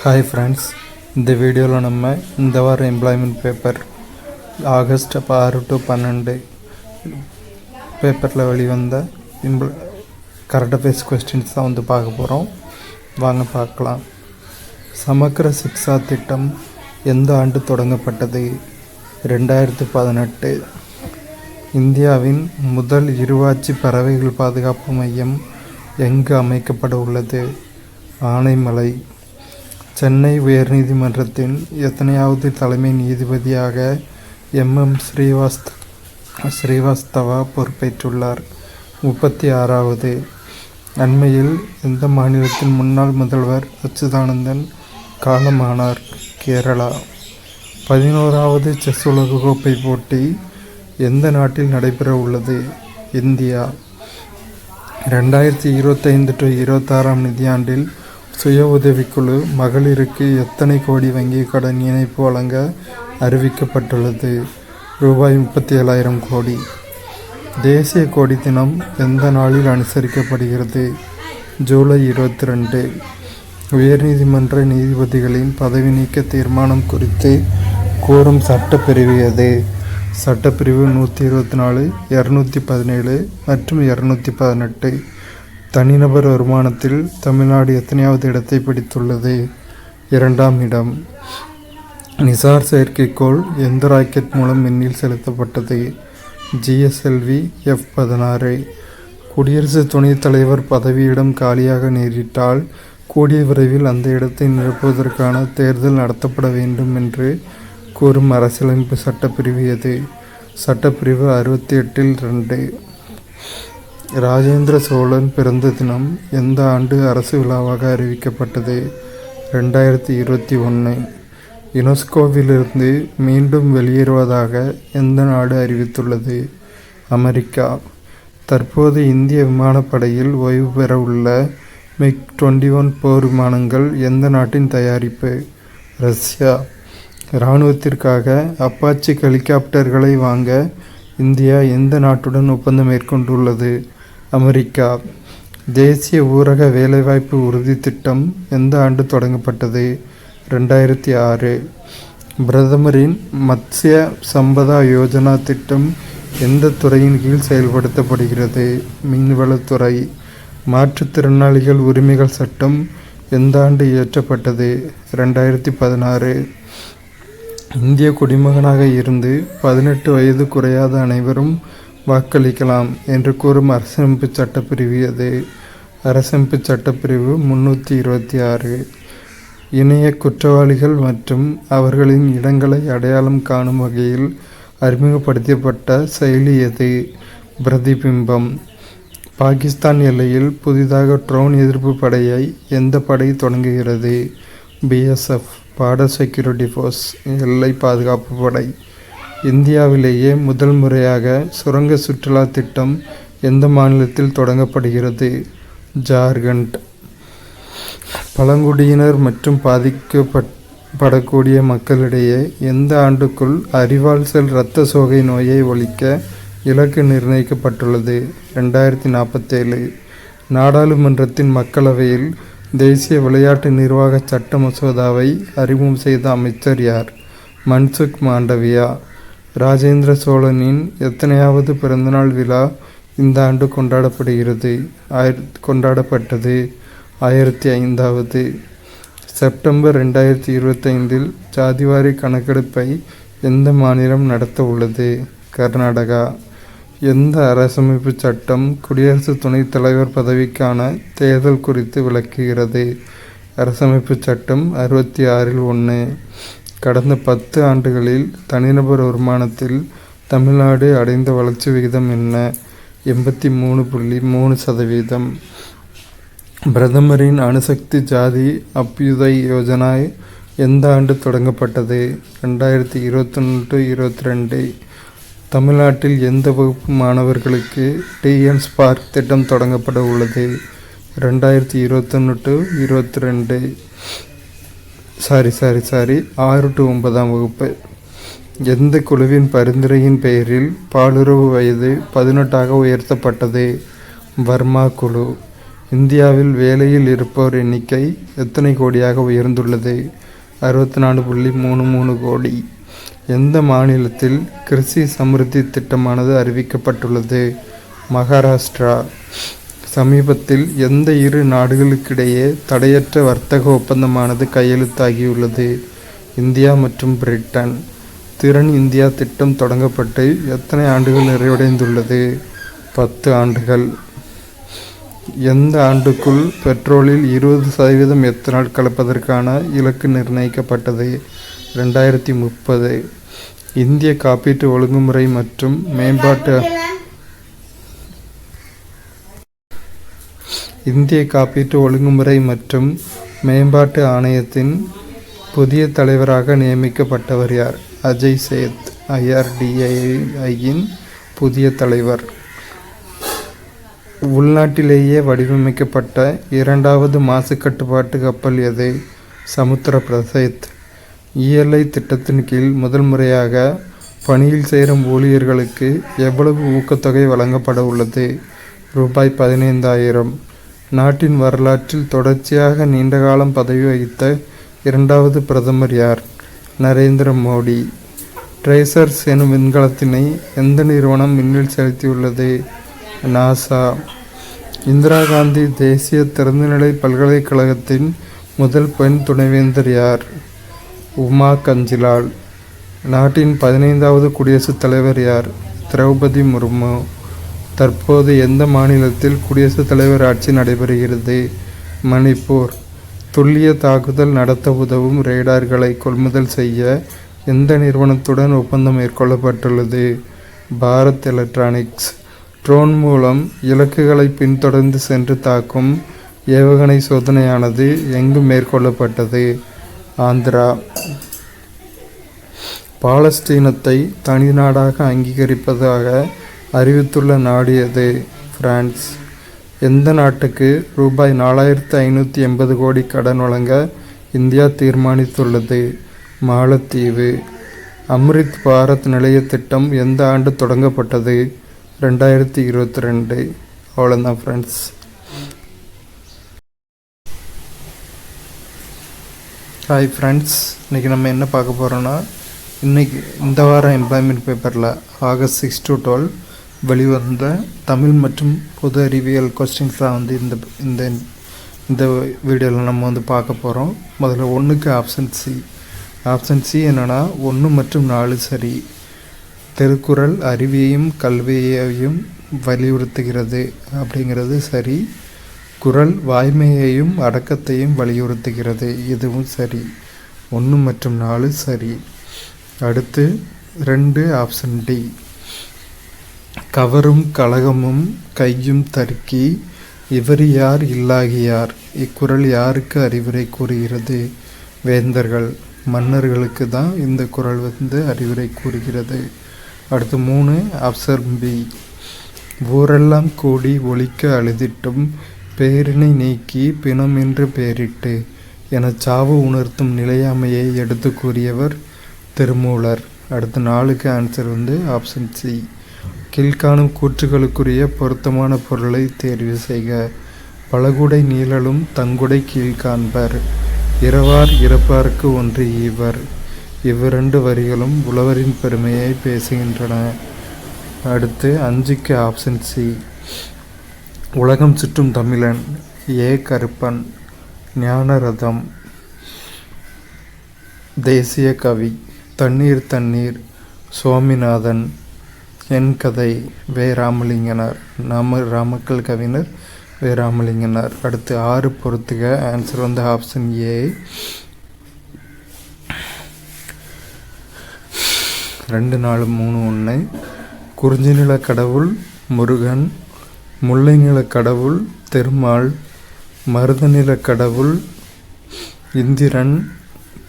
Hi friends, இந்த வீடியோவில் நம்ம இந்த வாரம் எம்ப்ளாய்மெண்ட் பேப்பர் ஆகஸ்ட் 6 to 12 பேப்பரில் வெளிவந்த கரண்ட் அஃபேர்ஸ் கொஸ்டின்ஸ் தான் பார்க்க போகிறோம். வாங்க பார்க்கலாம். சமக்கர சிக்ஷா திட்டம் எந்த ஆண்டு தொடங்கப்பட்டது? 2018. இந்தியாவின் முதல் இருவாட்சி பறவைகள் பாதுகாப்பு மையம் எங்கு அமைக்கப்பட உள்ளது? ஆனைமலை. சென்னை உயர்நீதிமன்றத்தின் எத்தனையாவது தலைமை நீதிபதியாக MM ஸ்ரீவாஸ்தவா பொறுப்பேற்றுள்ளார்? 36வது. அண்மையில் எந்த மாநிலத்தின் முன்னாள் முதல்வர் அச்சுதானந்தன் காலமானார்? கேரளா. 11வது செஸ் உலகக்கோப்பை போட்டி எந்த நாட்டில் நடைபெற உள்ளது? இந்தியா. 2025 to 26 நிதியாண்டில் சுய உதவிக்குழு மகளிருக்கு எத்தனை கோடி வங்கி கடன் இணைப்பு வழங்க அறிவிக்கப்பட்டுள்ளது? ரூபாய் 37,000 கோடி. தேசிய கொடி தினம் எந்த நாளில் அனுசரிக்கப்படுகிறது? ஜூலை 22. உயர்நீதிமன்ற நீதிபதிகளின் பதவி நீக்க தீர்மானம் குறித்து கூறும் சட்டப்பிரிவு எது? சட்டப்பிரிவு 124, 217 மற்றும் 218. தனிநபர் வருமானத்தில் தமிழ்நாடு எத்தனையாவது இடத்தை பிடித்துள்ளது? 2ஆம் இடம். நிசார் செயற்கைக்கோள் எந்த ராக்கெட் மூலம் விண்ணில் செலுத்தப்பட்டது? GSLV F-16. குடியரசு துணைத் தலைவர் பதவியிடம் காலியாக நேரிட்டால் கூடிய விரைவில் அந்த இடத்தை நிரப்புவதற்கான தேர்தல் நடத்தப்பட வேண்டும் என்று கூறும் அரசியலமைப்பு சட்டப்பிரிவு எது? சட்டப்பிரிவு 68 2. ராஜேந்திர சோழன் பிறந்த தினம் எந்த ஆண்டு அரசு விழாவாக அறிவிக்கப்பட்டது? 2021. யுனெஸ்கோவிலிருந்து மீண்டும் வெளியேறுவதாக எந்த நாடு அறிவித்துள்ளது? அமெரிக்கா. தற்போது இந்திய விமானப்படையில் ஓய்வு பெற உள்ள MiG-21 போர் விமானங்கள் எந்த நாட்டின் தயாரிப்பு? ரஷ்யா. இராணுவத்திற்காக அப்பாச்சி ஹெலிகாப்டர்களை வாங்க இந்தியா எந்த நாட்டுடன் ஒப்பந்தம் மேற்கொண்டுள்ளது? அமெரிக்கா. தேசிய ஊரக வேலைவாய்ப்பு உறுதி திட்டம் எந்த ஆண்டு தொடங்கப்பட்டது? 2006. பிரதமரின் மத்ஸ்ய சம்பதா யோஜனா திட்டம் எந்த துறையின் கீழ் செயல்படுத்தப்படுகிறது? மீன்வளத்துறை. மாற்றுத்திறனாளிகள் உரிமைகள் சட்டம் எந்த ஆண்டு இயற்றப்பட்டது? 2016. இந்திய குடிமகனாக இருந்து 18 வயது குறையாத அனைவரும் வாக்களிக்கலாம் என்று கூறும் அரசமைப்பு சட்டப்பிரிவு எது? அரசமைப்பு சட்டப்பிரிவு 326. இணைய குற்றவாளிகள் மற்றும் அவர்களின் இடங்களை அடையாளம் காணும் வகையில் அறிமுகப்படுத்தப்பட்ட செயலி எது? பிரதிபிம்பம். பாகிஸ்தான் எல்லையில் புதிதாக ட்ரோன் எதிர்ப்பு படையை எந்த படை தொடங்குகிறது? BSF பார்டர் செக்யூரிட்டி ஃபோர்ஸ் எல்லை பாதுகாப்பு படை. இந்தியாவிலேயே முதல் முறையாக சுரங்க சுற்றுலா திட்டம் எந்த மாநிலத்தில் தொடங்கப்படுகிறது? ஜார்க்கண்ட். பழங்குடியினர் மற்றும் பாதிக்கப்படக்கூடிய மக்களிடையே எந்த ஆண்டுக்குள் அறிவால் செல் இரத்த சோகை நோயை ஒழிக்க இலக்கு நிர்ணயிக்கப்பட்டுள்ளது? 2047. நாடாளுமன்றத்தின் மக்களவையில் தேசிய விளையாட்டு நிர்வாக சட்ட மசோதாவை அறிமுகம் செய்த அமைச்சர் யார்? மன்சுக் மாண்டவியா. ராஜேந்திர சோழனின் எத்தனையாவது பிறந்தநாள் விழா இந்த ஆண்டு கொண்டாடப்பட்டது? 1005வது. செப்டம்பர் 2025 ஜாதிவாரி கணக்கெடுப்பை எந்த மாநிலம் நடத்த உள்ளது? கர்நாடகா. எந்த அரசமைப்பு சட்டம் குடியரசு துணைத் தலைவர் பதவிக்கான தேர்தல் குறித்து விளக்குகிறது? அரசமைப்பு சட்டம் 66 1. கடந்த 10 ஆண்டுகளில் தனிநபர் வருமானத்தில் தமிழ்நாடு அடைந்த வளர்ச்சி விகிதம் என்ன? 83.3%. பிரதமரின் அணுசக்தி ஜாதி அப்யுதய் யோஜனா எந்த ஆண்டு தொடங்கப்பட்டது? 2021-22. தமிழ்நாட்டில் எந்த வகுப்பு மாணவர்களுக்கு TN ஸ்பார்க் திட்டம் தொடங்கப்பட உள்ளது? 2021-22. 6 to 9ஆம் வகுப்பு. எந்த குழுவின் பரிந்துரையின் பெயரில் பாலுறவு வயது 18ஆக உயர்த்தப்பட்டது? வர்மா குழு. இந்தியாவில் வேலையில் இருப்போர் எண்ணிக்கை எத்தனை கோடியாக உயர்ந்துள்ளது? 64.33 கோடி. எந்த மாநிலத்தில் கிருஷி சமிருத்தி திட்டமானது அறிவிக்கப்பட்டுள்ளது? மகாராஷ்டிரா. சமீபத்தில் எந்த இரு நாடுகளுக்கிடையே தடையற்ற வர்த்தக ஒப்பந்தமானது கையெழுத்தாகியுள்ளது? இந்தியா மற்றும் பிரிட்டன். திறன் இந்தியா திட்டம் தொடங்கப்பட்டு எத்தனை ஆண்டுகள் நிறைவடைந்துள்ளது? 10 ஆண்டுகள். எந்த ஆண்டுக்குள் பெட்ரோலில் 20% எத்தனால் கலப்பதற்கான இலக்கு நிர்ணயிக்கப்பட்டது? 2030. இந்திய காப்பீட்டு ஒழுங்குமுறை மற்றும் மேம்பாட்டு ஆணையத்தின் புதிய தலைவராக நியமிக்கப்பட்டவர் யார்? அஜய் சேத். IRDAIயின் புதிய தலைவர். உள்நாட்டிலேயே வடிவமைக்கப்பட்ட இரண்டாவது மாசு கட்டுப்பாட்டு கப்பல் எது? சமுத்திர பிரசேத். ELI திட்டத்தின் கீழ் முதல் முறையாக பணியில் சேரும் ஊழியர்களுக்கு எவ்வளவு ஊக்கத்தொகை வழங்கப்பட உள்ளது? ரூபாய் 15,000. நாட்டின் வரலாற்றில் தொடர்ச்சியாக நீண்டகாலம் பதவி வகித்த இரண்டாவது பிரதமர் யார்? நரேந்திர மோடி. ட்ரேசர்ஸ் எனும் விண்கலத்தினை எந்த நிறுவனம் விண்ணில் செலுத்தியுள்ளது? நாசா. இந்திரா காந்தி தேசிய திறந்தநிலை பல்கலைக்கழகத்தின் முதல் பெண் துணைவேந்தர் யார்? உமா கஞ்சிலால். நாட்டின் 15வது குடியரசுத் தலைவர் யார்? திரௌபதி முர்மு. தற்போது எந்த மாநிலத்தில் குடியரசுத் தலைவர் ஆட்சி நடைபெறுகிறது? மணிப்பூர். துல்லிய தாக்குதல் நடத்த உதவும் ரேடார்களை கொள்முதல் செய்ய எந்த நிறுவனத்துடன் ஒப்பந்தம் மேற்கொள்ளப்பட்டுள்ளது? பாரத் எலக்ட்ரானிக்ஸ். ட்ரோன் மூலம் இலக்குகளை பின்தொடர்ந்து சென்று தாக்கும் ஏவுகணை சோதனையானது எங்கு மேற்கொள்ளப்பட்டது? ஆந்திரா. பாலஸ்தீனத்தை தனி நாடாக அங்கீகரிப்பதாக அறிவித்துள்ள நாடு எது? பிரான்ஸ். எந்த நாட்டுக்கு ரூபாய் 4,580 கோடி கடன் வழங்க இந்தியா தீர்மானித்துள்ளது? மாலத்தீவு. அம்ரித் பாரத் நிலைய திட்டம் எந்த ஆண்டு தொடங்கப்பட்டது? 2022. அவ்வளோதான் ஃப்ரெண்ட்ஸ். ஹாய் ஃப்ரெண்ட்ஸ், இன்றைக்கி நம்ம என்ன பார்க்க போகிறோன்னா, இந்த வாரம் எம்ப்ளாய்மெண்ட் பேப்பரில் August 6 to 12 வெளிவந்த தமிழ் மற்றும் பொது அறிவியல் கொஸ்டின்ஸ் தான் இந்த வீடியோவில் நம்ம பார்க்க போகிறோம். முதல்ல 1க்கு ஆப்ஷன் சி என்னென்னா 1 மற்றும் 4 சரி. திருக்குறள் அறிவையும் கல்வியையும் வலியுறுத்துகிறது அப்படிங்கிறது சரி. குறள் வாய்மையையும் அடக்கத்தையும் வலியுறுத்துகிறது, இதுவும் சரி. 1 மற்றும் 4 சரி. அடுத்து 2 ஆப்ஷன் டி. கவரும் கலகமும் கையும் தருக்கி இவர் யார் இல்லாகியார். இக்குறள் யாருக்கு அறிவுரை கூறுகிறது? வேந்தர்கள், மன்னர்களுக்கு தான் இந்த குறள் அறிவுரை கூறுகிறது. அடுத்து 3 ஆப்ஷன் பி. ஊரெல்லாம் கூடி ஒழிக்க அழுதிட்டும் பேரினை நீக்கி பிணம் என்று பெயரிட்டு என சாவு உணர்த்தும் நிலையாமையை எடுத்து கூறியவர் திருமூலர். அடுத்து 4க்கு ஆன்சர் ஆப்ஷன் சி. கீழ்காணும் கூற்றுகளுக்குரிய பொருத்தமான பொருளை தேர்வு செய்க. பலகுடை நீழலும் தங்குடை கீழ்காண்பர். இரவார் இறப்பார்க்கு ஒன்று ஈவர். இவ்விரண்டு வரிகளும் உழவரின் பெருமையை பேசுகின்றன. அடுத்து 5க்கு ஆப்ஷன் சி. உலகம் சுற்றும் தமிழன். கருப்பன். ஞானரதம். தேசிய கவி. தண்ணீர் தண்ணீர். சுவாமிநாதன். என் கதை. ராமலிங்கனார். ராமக்கல் கவிஞர் ராமலிங்கனார். அடுத்து 6 பொறுத்துக. Answer option A. 2, 4, 3, 1. குறிஞ்சி நில கடவுள் முருகன். முல்லை நில கடவுள் திருமால். மருத நில கடவுள் இந்திரன்.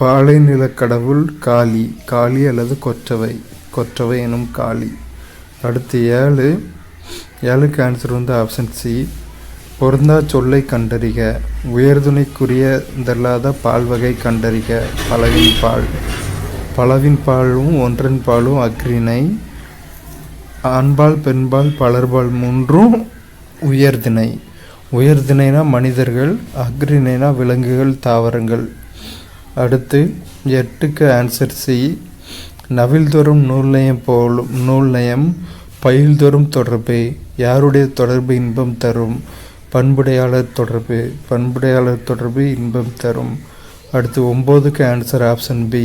பாலை நில கடவுள் காளி அல்லது கொற்றவை எனும் காளி. அடுத்து 7க்கு ஆன்சர் ஆப்ஷன் சி. பொருந்தா சொல்லை கண்டறிக. உயர்துணைக்குரியதல்லாத பால் வகை கண்டறிக. பலவின் பாலும் ஒன்றன் பாலும் அக்ரிணை. ஆண்பால் பெண்பால் பலர்பால் 3 உயர்திணை. உயர்திணைனா மனிதர்கள், அக்ரிணைனா விலங்குகள், தாவரங்கள். அடுத்து 8க்கு ஆன்சர் சி. நவில்தோறும் நூல் நயம் பயில்தோறும் தொடர்பு. யாருடைய தொடர்பு இன்பம் தரும்? பண்புடையாளர் தொடர்பு இன்பம் தரும். அடுத்து 9க்கு ஆன்சர் ஆப்ஷன் பி.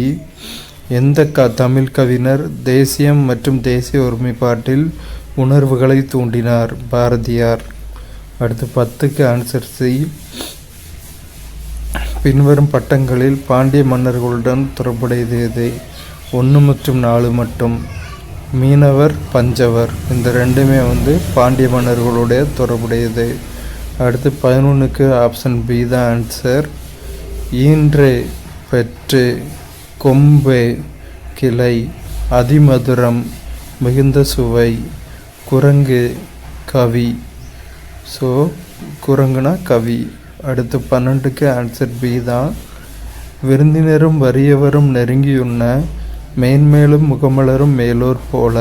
எந்த தமிழ் கவிஞர் தேசியம் மற்றும் தேசிய ஒருமைப்பாட்டில் உணர்வுகளை தூண்டினார்? பாரதியார். அடுத்து 10க்கு ஆன்சர் சி. பின்வரும் பட்டங்களில் பாண்டிய மன்னர்களுடன் தொடர்புடையது எது? 1 மற்றும் 4 மட்டும். மீனவர், பஞ்சவர், இந்த ரெண்டுமே பாண்டிய மன்னர்களுடைய தொடர்புடையது. அடுத்து 11க்கு ஆப்ஷன் பி தான் ஆன்சர். ஈன்று, பெற்று, கொம்பு, கிளை, அதிமதுரம், மிகுந்த சுவை, குரங்கு, கவி. ஸோ குரங்குனா கவி. அடுத்து 12க்கு ஆன்சர் பி தான். விருந்தினரும் வறியவரும் நெருங்கியுண்ண மேன்மேலும் முகமலரும் மேலோர் போல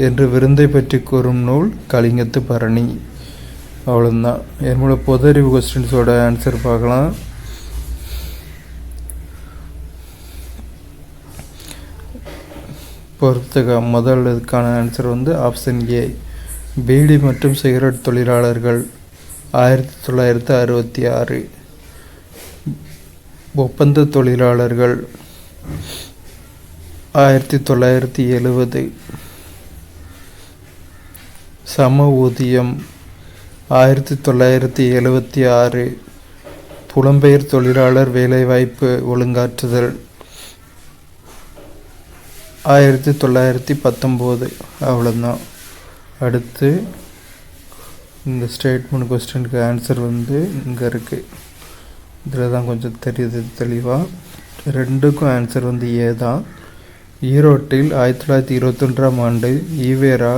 என்று விருந்தை பற்றி கூறும் நூல் கலிங்கத்து பரணி. அவ்வளோதான். என்னோட பொது அறிவு கொஸ்டின்ஸோட ஆன்சர் பார்க்கலாம். பொறுத்துக்க முதல் இதுக்கான ஆன்சர் ஆப்ஷன் ஏ. பீடி மற்றும் சிகரெட் தொழிலாளர்கள் 1966. ஒப்பந்த தொழிலாளர்கள் 1970. சம ஊதியம் 1976. புலம்பெயர் தொழிலாளர் வேலைவாய்ப்பு ஒழுங்காற்றுதல் 1919. அவ்வளோதான். அடுத்து இந்த ஸ்டேட்மெண்ட் கொஸ்டினுக்கு ஆன்சர் இங்கே இருக்குது. இதில் தான் கொஞ்சம் தெரியுது தெளிவாக. 2க்கும் ஆன்சர் ஏ தான். ஈரோட்டில் 1921ஆம் ஆண்டு ஈவேரா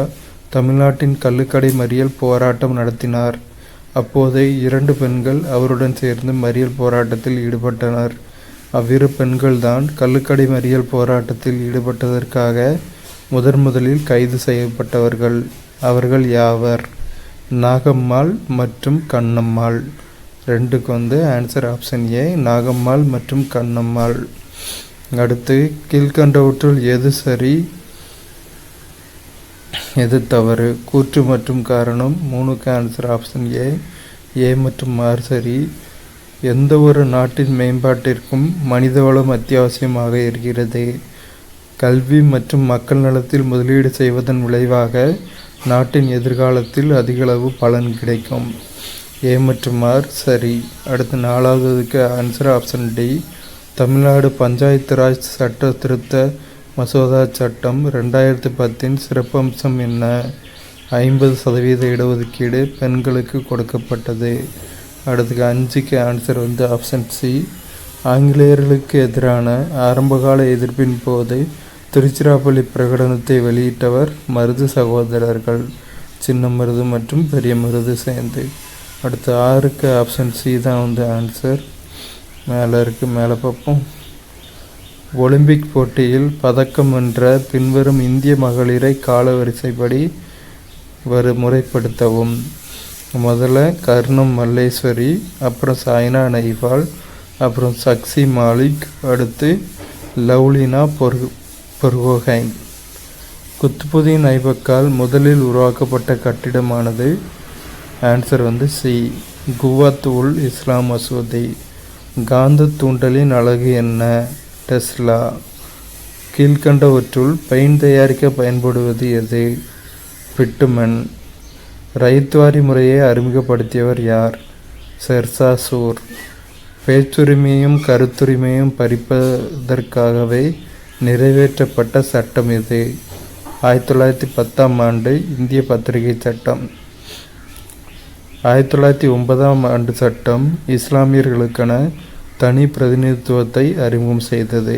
தமிழ்நாட்டின் கள்ளுக்கடை மறியல் போராட்டம் நடத்தினார். அப்போது 2 பெண்கள் அவருடன் சேர்ந்து மறியல் போராட்டத்தில் ஈடுபட்டனர். அவ்விரு பெண்கள் தான் கள்ளுக்கடை மறியல் போராட்டத்தில் ஈடுபட்டதற்காக முதலில் கைது செய்யப்பட்டவர்கள். அவர்கள் யாவர்? நாகம்மாள் மற்றும் கண்ணம்மாள். 2க்கு ஆன்சர் ஆப்ஷன் ஏ, நாகம்மாள் மற்றும் கண்ணம்மாள். அடுத்து கீழ்கண்டவற்றுள் எது சரி எது தவறு? கூற்று மற்றும் காரணம். 3க்கு ஆன்சர் ஆப்ஷன் ஏ மற்றும் ஆர் சரி. எந்த ஒரு நாட்டின் மேம்பாட்டிற்கும் மனிதவளம் அத்தியாவசியமாக இருக்கிறது. கல்வி மற்றும் மக்கள் நலத்தில் முதலீடு செய்வதன் விளைவாக நாட்டின் எதிர்காலத்தில் அதிகளவு பலன் கிடைக்கும். ஏ மற்றும் ஆர் சரி. அடுத்து 4வதுக்கு answer option D. Tamil Nadu panchayat raj சட்ட திருத்த மசோதா சட்டம் 2010 சிறப்பம்சம் என்ன? 50% இடஒதுக்கீடு பெண்களுக்கு கொடுக்கப்பட்டது. அடுத்து 5க்கு ஆன்சர் ஆப்ஷன் சி. ஆங்கிலேயர்களுக்கு எதிரான ஆரம்பகால எதிர்ப்பின் போது திருச்சிராப்பள்ளி பிரகடனத்தை வெளியிட்டவர் மருது சகோதரர்கள், சின்ன மருது மற்றும் பெரிய மருது சேர்ந்து. அடுத்து 6க்கு ஆப்ஷன் சி தான் ஆன்சர். மேலே பார்ப்போம். ஒலிம்பிக் போட்டியில் பதக்கம் வென்ற பின்வரும் இந்திய மகளிரை காலவரிசைப்படி முறைப்படுத்தவும். முதல்ல கர்ணம் மல்லேஸ்வரி, அப்புறம் சாய்னா நெஹ்வால், அப்புறம் சக்சி மாலிக், அடுத்து லவ்லினா பொர்கோஹைன். குத்துபுதீன் ஐபக்கால் முதலில் உருவாக்கப்பட்ட கட்டிடமானது? Answer C. குவாத் உல் இஸ்லாம் மசூதி. காந்த தூண்டலின் அலகு என்ன? டெஸ்லா. கீழ்கண்டவற்றுள் பெயிண்ட் தயாரிக்க பயன்படுவது எது? பிட்டுமன். ரைத்வாரி முறையை அறிமுகப்படுத்தியவர் யார்? ஷெர்ஷா சூர். பேச்சுரிமையும் கருத்துரிமையும் பறிப்பதற்காகவே நிறைவேற்றப்பட்ட சட்டம் எது? 1910ஆம் ஆண்டு இந்திய பத்திரிகை சட்டம். 1909ஆம் ஆண்டு சட்டம் இஸ்லாமியர்களுக்கான தனி பிரதிநிதித்துவத்தை அறிமுகம் செய்தது.